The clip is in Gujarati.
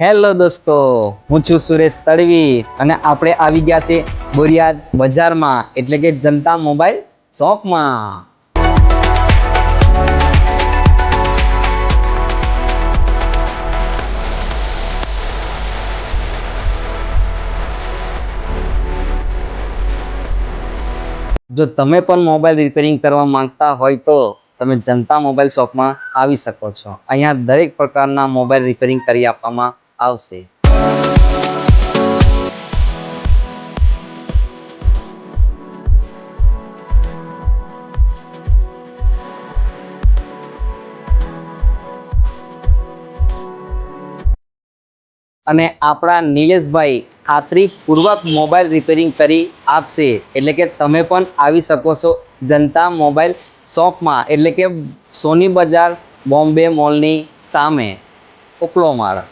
હેલો દોસ્તો, હું છું સુરેશ તડવી અને આપણે આવી ગયા છે બોરિયાદ બજારમાં એટલે કે જનતા મોબાઈલ શોપમાં. જો તમે પણ મોબાઈલ રિપેરિંગ કરવા માંગતા હોય તો તમે જનતા મોબાઈલ શોપમાં આવી શકો છો. અહીંયા દરેક પ્રકારના મોબાઈલ રિપેરિંગ કરી આપવામાં આવશે. અને આપણા નિલેશભાઈ ખાતરીપૂર્વક મોબાઈલ રિપેરિંગ કરી આપશે. એટલે કે તમે પણ આવી શકો છો જનતા મોબાઈલ શોપમાં, એટલે કે સોની બજાર બોમ્બે મોલની સામે ઉપલો માળ.